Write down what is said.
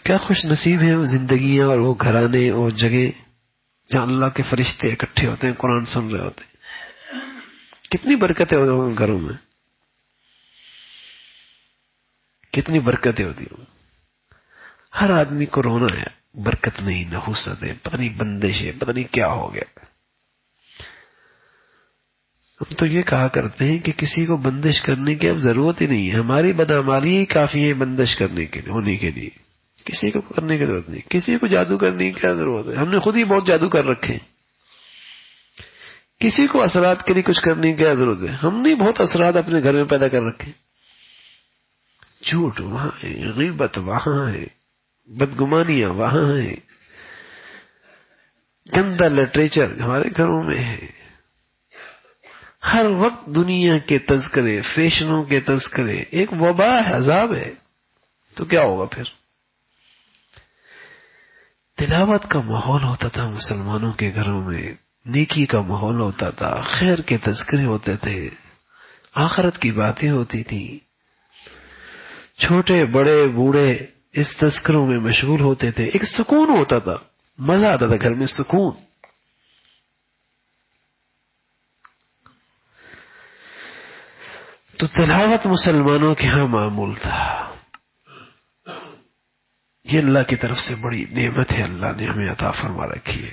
کیا خوش نصیب ہیں وہ زندگیاں اور وہ گھرانے اور جگہ جہاں اللہ کے فرشتے اکٹھے ہوتے ہیں، قرآن سن رہے ہوتے ہیں. کتنی برکتیں ہوتی ہیں گھروں میں، کتنی برکتیں ہوتی ہیں. ہر آدمی کو رونا ہے، برکت نہیں، نحوست ہے، پتہ نہیں بندش ہے، پتہ نہیں کیا ہو گیا. ہم تو یہ کہا کرتے ہیں کہ کسی کو بندش کرنے کی اب ضرورت ہی نہیں ہے، ہماری بدعمالی ہی کافی ہے بندش کرنے کے لیے، ہونے کے لیے. کسی کو کرنے کی ضرورت نہیں، کسی کو جادو کرنے کی کیا ضرورت ہے، ہم نے خود ہی بہت جادو کر رکھے ہیں. کسی کو اثرات کے لیے کچھ کرنے کی کیا ضرورت ہے، ہم نے بہت اثرات اپنے گھر میں پیدا کر رکھے. جھوٹ وہاں ہے، غیبت وہاں ہے، بدگمانیاں وہاں ہے، گندا لٹریچر ہمارے گھروں میں ہے. ہر وقت دنیا کے تذکرے، فیشنوں کے تذکرے، ایک وبا ہے، عذاب ہے. تو کیا ہوگا پھر؟ تلاوت کا ماحول ہوتا تھا مسلمانوں کے گھروں میں، نیکی کا ماحول ہوتا تھا، خیر کے تذکرے ہوتے تھے، آخرت کی باتیں ہوتی تھی، چھوٹے بڑے بوڑھے اس تذکروں میں مشغول ہوتے تھے. ایک سکون ہوتا تھا، مزہ آتا تھا گھر میں، سکون. تو تلاوت مسلمانوں کے ہاں معمول تھا. یہ اللہ کی طرف سے بڑی نعمت ہے، اللہ نے ہمیں عطا فرما رکھی ہے.